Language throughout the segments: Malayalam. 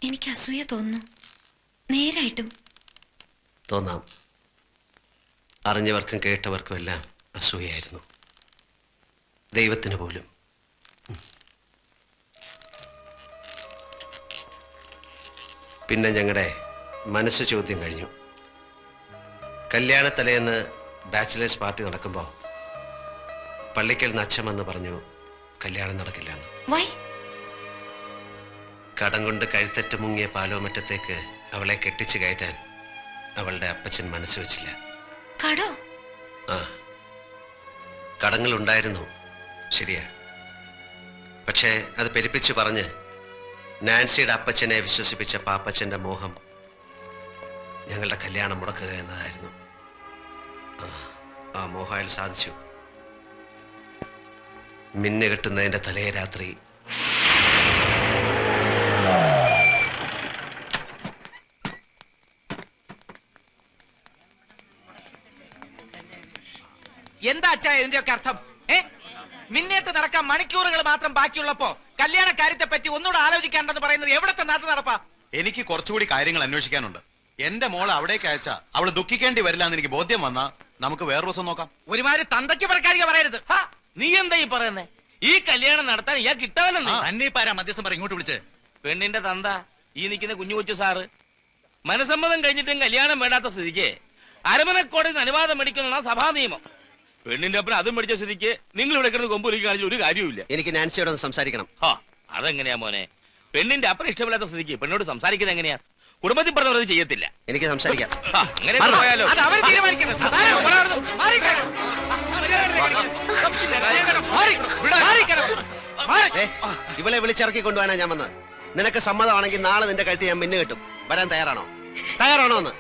എനിക്ക് അസൂയ തോന്നുന്നു. നേരായിട്ടും തോന്നാം. അറിഞ്ഞവർക്കും കേട്ടവർക്കും എല്ലാം അസൂയായിരുന്നു, ദൈവത്തിന് പോലും. പിന്നെ ഞങ്ങളുടെ മനസ്സ് ചോദ്യം കഴിഞ്ഞു. കല്യാണത്തലേന്ന് ബാച്ചിലേഴ്സ് പാർട്ടി നടക്കുമ്പോൾ പള്ളിക്കൽ നിന്ന് അച്ഛൻ വന്ന് പറഞ്ഞു കല്യാണം നടക്കില്ലെന്ന്. കടം കൊണ്ട് കഴുത്തറ്റ് മുങ്ങിയ പാലോമറ്റത്തേക്ക് അവളെ കെട്ടിച്ചു കയറ്റാൻ അവളുടെ അപ്പച്ചൻ മനസ്സ് വെച്ചില്ല. ആ, കടങ്ങളുണ്ടായിരുന്നു, ശരിയാ. പക്ഷേ അത് പെരുപ്പിച്ചു പറഞ്ഞ് നാൻസിയുടെ അപ്പച്ചനെ വിശ്വസിപ്പിച്ച പാപ്പച്ചന്റെ മോഹം ഞങ്ങളുടെ കല്യാണം മുടക്കുക എന്നതായിരുന്നു. ആ മോഹം അയാൾ സാധിച്ചു. മിന്നു കെട്ടുന്നതിന്റെ തലേ രാത്രി എന്താ അച്ഛാ ഇതിന്റെയൊക്കെ അർത്ഥം? മിന്നേറ്റ് നടക്കാൻ മണിക്കൂറുകൾ മാത്രം ബാക്കിയുള്ളപ്പോ കല്യാണ കാര്യത്തെ പറ്റി ഒന്നുകൂടെ ആലോചിക്കാണ്ടെന്ന് പറയുന്നത് എവിടത്തെ നാട്ടു നടപ്പാ? എനിക്ക് കുറച്ചുകൂടി കാര്യങ്ങൾ അന്വേഷിക്കാനുണ്ട്. എന്റെ മോളെ അവിടേക്ക് അയച്ചാ അവള് ദുഃഖിക്കേണ്ടി വരില്ല എന്ന് എനിക്ക് ബോധ്യം വന്നാ നമുക്ക് വേറെ ദിവസം നോക്കാം. ഒരുമാതിരി തന്തയ്ക്ക് പറക്കാരിക പറയരുത്. നീ എന്താ ഈ പറയുന്നേ? ഈ കല്യാണം നടത്താൻ ഇയാൾ കിട്ടാവല്ലെന്ന് അന്നീപ്പാരാ മധ്യസ്ഥം പറ ഇങ്ങോട്ട് വിളിച്ച്. പെണ്ണിന്റെ തന്ത ഈ നിൽക്കുന്ന കുഞ്ഞു കൊച്ചു സാറ് മനസമ്മതം കഴിഞ്ഞിട്ടും കല്യാണം വേണ്ടാത്ത സ്ഥിതിക്ക് അരമനക്കോടതി അനുവാദം മേടിക്കുന്ന സഭാ നിയമം. പെണ്ണിന്റെ അപ്പൻ അതും മേടിച്ച സ്ഥിതിക്ക് നിങ്ങൾ ഇവിടെ കിടന്ന് കൊമ്പൊലിക്ക് കാണിച്ച ഒരു കാര്യമില്ല. എനിക്ക് നാൻസിയോട് സംസാരിക്കണം. അതെങ്ങനെയാ മോനെ? പെണ്ണിന്റെ അപ്പൻ ഇഷ്ടമില്ലാത്ത സ്ഥിതിക്ക് പെണ്ണോട് സംസാരിക്കുന്നത് എങ്ങനെയാ? കുടുംബത്തിൽ പറഞ്ഞവരത് ചെയ്യത്തില്ല. എനിക്ക് സംസാരിക്കാം. അങ്ങനെ പോയാലോ? ഇവളെ വിളിച്ചിറക്കി കൊണ്ടുപോകാനാ ഞാൻ വന്നത്. നിനക്ക് സമ്മതമാണെങ്കിൽ നാളെ നിന്റെ കഴുത്ത് ഞാൻ മിന്നു കിട്ടും. വരാൻ തയ്യാറാണോ? തയ്യാറാണോ എന്ന്?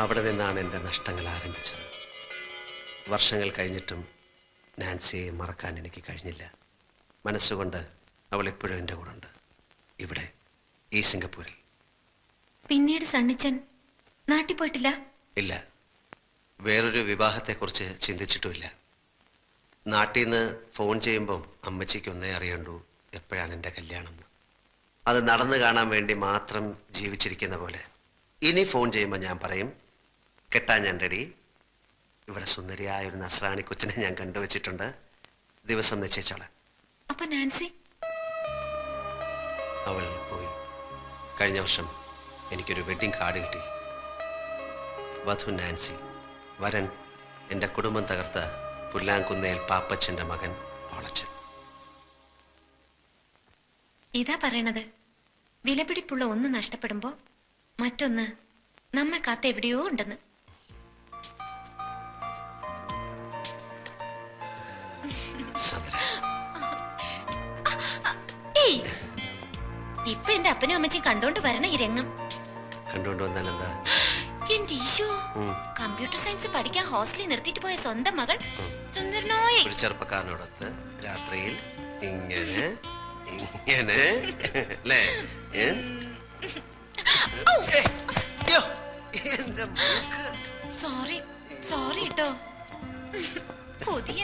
അവിടെ നിന്നാണ് എൻ്റെ നഷ്ടങ്ങൾ ആരംഭിച്ചത്. വർഷങ്ങൾ കഴിഞ്ഞിട്ടും നാൻസിയെ മറക്കാൻ എനിക്ക് കഴിഞ്ഞില്ല. മനസ്സുകൊണ്ട് അവൾ എപ്പോഴും എൻ്റെ കൂടെ ഉണ്ട്, ഇവിടെ ഈ സിംഗപ്പൂരിൽ. പിന്നീട് സണ്ണിച്ചൻ നാട്ടിൽ പോയിട്ടില്ല? ഇല്ല, വേറൊരു വിവാഹത്തെക്കുറിച്ച് ചിന്തിച്ചിട്ടുമില്ല. നാട്ടിൽ നിന്ന് ഫോൺ ചെയ്യുമ്പം അമ്മച്ചിക്ക് ഒന്നേ അറിയണ്ടൂ, എപ്പോഴാണ് എൻ്റെ കല്യാണം. അത് നടന്നു കാണാൻ വേണ്ടി മാത്രം ജീവിച്ചിരിക്കുന്ന പോലെ. ഇനി ഫോൺ ചെയ്യുമ്പോൾ ഞാൻ പറയും, കെട്ടാൻ ഞാൻ റെഡി. ഇവിടെ സുന്ദരിയായ ഒരു നസ്രാണി കൊച്ചിനെ ഞാൻ കണ്ടുവച്ചിട്ടുണ്ട്, ദിവസം നിശ്ചയിച്ചോളാം. അപ്പൊ നാൻസി? അവൾ പോയി. കഴിഞ്ഞ വർഷം എനിക്കൊരു വെഡിങ് കാർഡ് കിട്ടി. വധു നാൻസി, വരൻ എൻ്റെ കുടുംബം തകർത്ത പുല്ലാങ്കുന്നേൽ പാപ്പച്ചൻ്റെ മകൻ പോളച്ചൻ. ഇതാ പറയണത്, വിലപിടിപ്പുള്ള ഒന്ന് നഷ്ടപ്പെടുമ്പോ മറ്റൊന്ന് നമ്മെ കാത്ത എവിടെയോ ഉണ്ടെന്ന്. ഇപ്പൊ എന്റെ അപ്പനും അമ്മച്ചും കണ്ടോണ്ട് വരണ ഈ രംഗം കണ്ടോണ്ട് വന്നാൽ എന്താ? എന്റെ ഈശോ, കമ്പ്യൂട്ടർ സയൻസ് പഠിക്കാൻ ഹോസ്റ്റലിൽ നിർത്തിയിട്ട് പോയ സ്വന്തം മകൾ സുന്ദരനോയെ ഒരു ചെറുപ്പക്കാരനോടൊത്ത് രാത്രിയിൽ ഇങ്ങനെ ഇങ്ങനെ അല്ലേ? സോറി സോറി കേട്ടോ. പുതിയ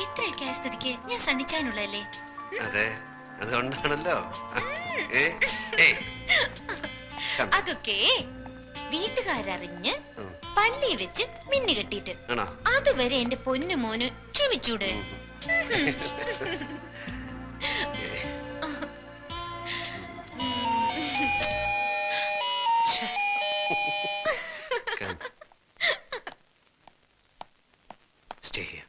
ഇത്രയൊക്കെ ആയ സ്ഥിതിക്ക് ഞാൻ സണ്ണിച്ചാനുള്ളതല്ലേ? അതെ, അതുകൊണ്ടാണല്ലോ. അതൊക്കെ വീട്ടുകാരറിഞ്ഞ് പള്ളി വെച്ച് മിന്നു കെട്ടിട്ട് അതുവരെ എന്റെ പൊന്നു മോന് ക്ഷമിച്ചൂടെ? Stay here.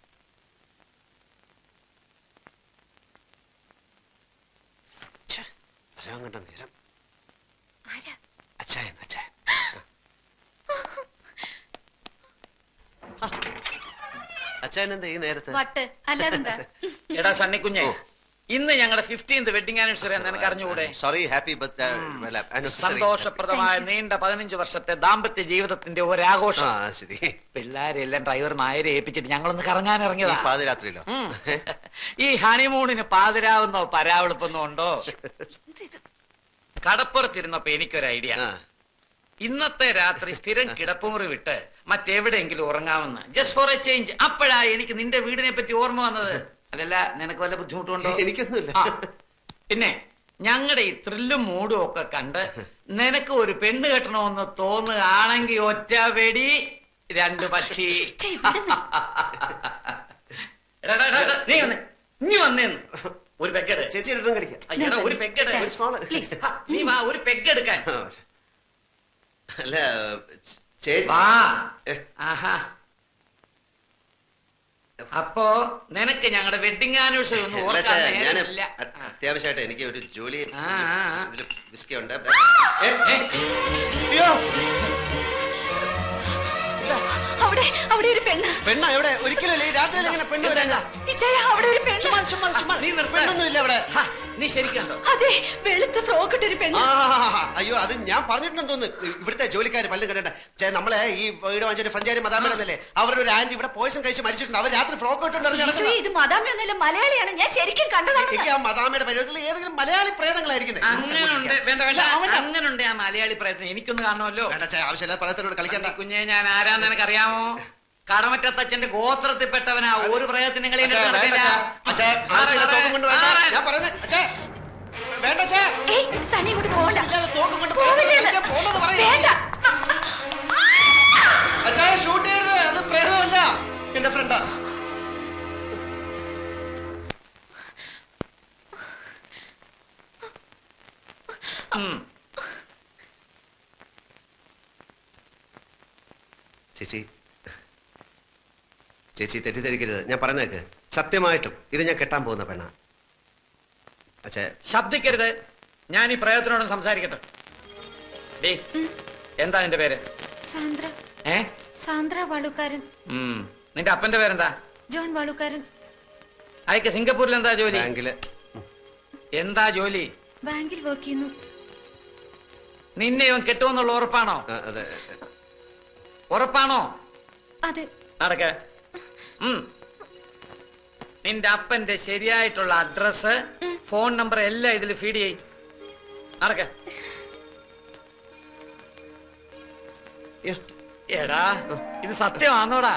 കണ്ട നേരം അച്ചായൻ അച്ചായൻ അച്ചായൻ എന്താ ഈ നേരത്തെ? എടാ സണ്ണിക്കുഞ്ഞെ, ഇന്ന് ഞങ്ങളുടെ 15th വെഡിങ് ആനിവേഴ്സറി എന്ന് എനിക്ക് അറിഞ്ഞുകൂടെ? സോറി, ഹാപ്പി സന്തോഷപ്രദമായ നീണ്ട 15 വർഷത്തെ ദാമ്പത്യ ജീവിതത്തിന്റെ ഒരാഘോഷം. പിള്ളേരെല്ലാം ഡ്രൈവർ നായരെ ഏൽപ്പിച്ചിട്ട് ഞങ്ങളൊന്ന് കറങ്ങാൻ ഇറങ്ങിയതാ. പാതിരാത്രിയിലോ? ഈ ഹണിമൂണിന് പാതിരാവുന്നോ പരാവെളുപ്പൊന്നോ ഉണ്ടോ? കടപ്പുറത്തിരുന്നപ്പോ എനിക്കൊരു ഐഡിയ. ഇന്നത്തെ രാത്രി സ്ഥിരം കിടപ്പുമുറി വിട്ട് മറ്റെവിടെയെങ്കിലും ഉറങ്ങാമെന്ന്, ജസ്റ്റ് ഫോർ എ ചേഞ്ച്. അപ്പോഴാ എനിക്ക് നിന്റെ വീടിനെ പറ്റി ഓർമ്മ വന്നത്. അതല്ല, നിനക്ക് വല്ല ബുദ്ധിമുട്ടുണ്ടോ? എനിക്കൊന്നുമില്ല. പിന്നെ ഞങ്ങളുടെ ഈ ത്രില്ലും മൂടും ഒക്കെ കണ്ട് നിനക്ക് ഒരു പെണ്ണ് കെട്ടണമെന്ന് തോന്നുകയാണെങ്കിൽ ഒറ്റ വെടി 2 പക്ഷി. നീ വന്നേ, നീ വന്നേന്ന് ഒരു പെഗ്ഗെട്. ചേച്ചി ഇട്ടും കടിക്കാം. ഒരു പെഗ്ഗെട്. നീ വാ, ഒരു പെഗ്ഗെടുക്കാൻ. അല്ല ചേച്ചി. വാ. ആഹാ. അപ്പോ നിനക്ക് ഞങ്ങളുടെ വെഡിങ് ആനിവേഴ്സറി ഒന്നും ഓർക്കാൻ നേരമില്ല. അത്യാവശ്യമായിട്ട് എനിക്ക് ഒരു ജോലി വിസ്കി ഉണ്ട്. അവിടെ ഒരു പെണ്ണ്. പെണ്ണ എവിടെ? ഒരിക്കലും ഈ രാത്രി എങ്ങനെ പെണ്ണ് വരാൻ? അവിടെ ഒരു പെണ്ണ്. പെണ്ണൊന്നുമില്ല അവിടെ. നീ ശരിക്കുണ്ടോ? അതെ, വെളുത്ത ഫ്രോക്ക് ഇട്ടൊരു പെണ്ണ്. അയ്യോ, അത് ഞാൻ പറഞ്ഞിട്ടുണ്ടെന്ന് തോന്നുന്നു. ഇവിടുത്തെ ജോലിക്കാർ പല്ലും കണ്ടേ നമ്മളെ ഈ വീട് വാങ്ങിച്ച ഫ്രഞ്ചാരി മദാമേടന്നല്ലേ, അവരുടെ ഒരു ആന്റി ഇവിടെ പോയിസൺ കഴിച്ച് മരിച്ചിട്ടുണ്ട്. അവർ രാത്രി ഫ്രോക്ക് ഇട്ടുണ്ട്. ഇത് മദാമയൊന്നുമല്ല, മലയാളിയാണ്. ഞാൻ ശരിക്കും കണ്ടതാണ്. എനിക്ക് ആ മദാമയുടെ പരിപാടിയിൽ ഏതെങ്കിലും മലയാളി പ്രേതങ്ങളായിരിക്കുന്നത്. അങ്ങനുണ്ട്. വേണ്ട വേണ്ട, അങ്ങനുണ്ട് ആ മലയാളി പ്രയത്നം. എനിക്കൊന്ന് കാണണമല്ലോ. ആവശ്യമില്ല പ്രയത്നോട് കളിക്കണ്ട. കുഞ്ഞെ, ഞാൻ ആരാന്ന് നിനക്കറിയാമോ? കടമറ്റത്തച്ഛന്റെ ഗോത്രത്തിൽപ്പെട്ടവനാ. ഒരു പ്രയത്നം നിങ്ങളെ സണ്ണി കൊണ്ട് പോകണ്ട. ഷൂട്ട് ചെയ്യരുത്, അത് പ്രേതമല്ല, എന്റെ ഫ്രണ്ടാ. ചേച്ചി, ചേച്ചി തെറ്റിദ്ധരിക്കരുത്. ഞാൻ പറഞ്ഞേക്ക്, സത്യമായിട്ടും ഇത് ഞാൻ കെട്ടാൻ പോകുന്ന പെണ്ണാ. അച്ഛാ, ശബ്ദിക്കരുത്. ഞാൻ ഈ പ്രയത്നോടും സംസാരിക്കട്ടെ. എന്താ നിന്റെ പേര്? സാന്ദ്ര. സാന്ദ്ര വാളുക്കാരൻ. നിന്റെ അപ്പന്റെ പേരെന്താ? ജോൺ വാളുക്കാരൻ. അയക്ക് സിംഗപ്പൂരിൽ എന്താ ജോലി? ബാങ്കില്. എന്താ ജോലി? ബാങ്കിൽ വർക്ക് ചെയ്യുന്നു. നിന്നെ ഇവൻ കെട്ടുമെന്നുള്ള ഉറപ്പാണോ? അതെ. ഉറപ്പാണോ? അതെ. നടക്ക. നിന്റെ അപ്പന്റെ ശരിയായിട്ടുള്ള അഡ്രസ്, ഫോൺ നമ്പർ എല്ലാം ഇതിൽ ഫീഡ് ചെയ്. നടക്ക. എടാ, ഇത് സത്യമാണോടാ?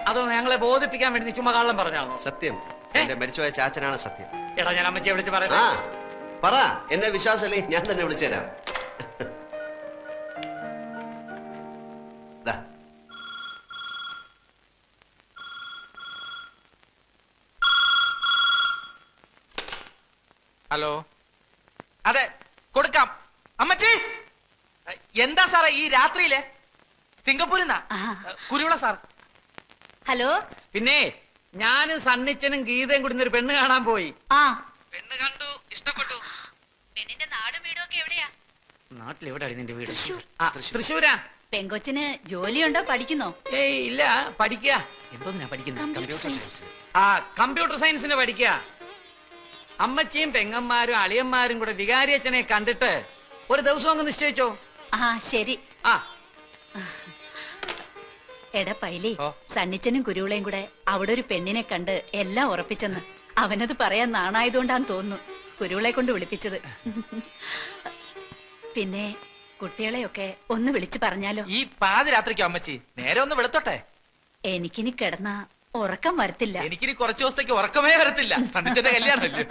അതോ ഞങ്ങളെ ബോധിപ്പിക്കാൻ വേണ്ടി നീ ചുമ്മാ കള്ളം പറഞ്ഞാണോ? സത്യം. എന്റെ മരിച്ചുപോയ ചാച്ചനാണ് സത്യം. എടാ, ഞാൻ അമ്മച്ചിയെ വിളിച്ച് പറയാം. പറ, എന്നെ വിശ്വാസമല്ലേ, ഞാൻ തന്നെ വിളിച്ചുതരാം. ഹലോ. അതെ, കൊടുക്കാം. അമ്മച്ചി, എന്താ സാറേ ഈ രാത്രിയിലെ? സിംഗപ്പൂരിൽ നിന്നാ, കുരുവിള സാർ. ഹലോ. പിന്നെ ഞാനും സണ്ണിച്ചനും ഗീതയും കൂടി ഒരു പെണ്ണ് കാണാൻ പോയി. പെണ്ണ് കണ്ടു, ഇഷ്ടപ്പെട്ടു. പെണ്ണിന്റെ നാടും വീടും ഒക്കെ എവിടെയാ? നാട്ടിലെവിടെയാണ് നിന്റെ വീട്? തൃശ്ശൂരാ. പെങ്കൊച്ചിന് ജോലിയുണ്ടോ? പഠിക്കുന്നോ? ഏയ് ഇല്ല, പഠിക്കുക. എന്തോന്നാ പഠിക്കുന്നത്? കമ്പ്യൂട്ടർ സയൻസിന് പഠിക്കുക. അമ്മച്ചിയും പെങ്ങന്മാരും അളിയന്മാരും കൂടെ വികാരിയച്ഛനെ കണ്ടിട്ട് ഒരു ദിവസം അങ്ങ് നിശ്ചയിച്ചോ? ശരി. എടാ പൈലി, സണ്ണിച്ചനും കുരുവിളയും കൂടെ അവിടെ ഒരു പെണ്ണിനെ കണ്ട് എല്ലാം ഉറപ്പിച്ചെന്ന്. അവനത് പറയാൻ നാണായതുകൊണ്ടാന്ന് തോന്നുന്നു കുരുവിളെ കൊണ്ട് വിളിപ്പിച്ചത്. പിന്നെ കുട്ടികളെയൊക്കെ ഒന്ന് വിളിച്ചു പറഞ്ഞാലോ? ഈ പാതിരാത്രിക്കോ അമ്മച്ചി? നേരെ ഒന്ന് വെളുത്തോട്ടെ. എനിക്കിനി കിടന്ന ഉറക്കം വരത്തില്ല. എനിക്കിനി കുറച്ചു ദിവസത്തേക്ക് ഉറക്കമേ വരത്തില്ല. സണ്ണിച്ചന്റെ കല്യാണമല്ലേ.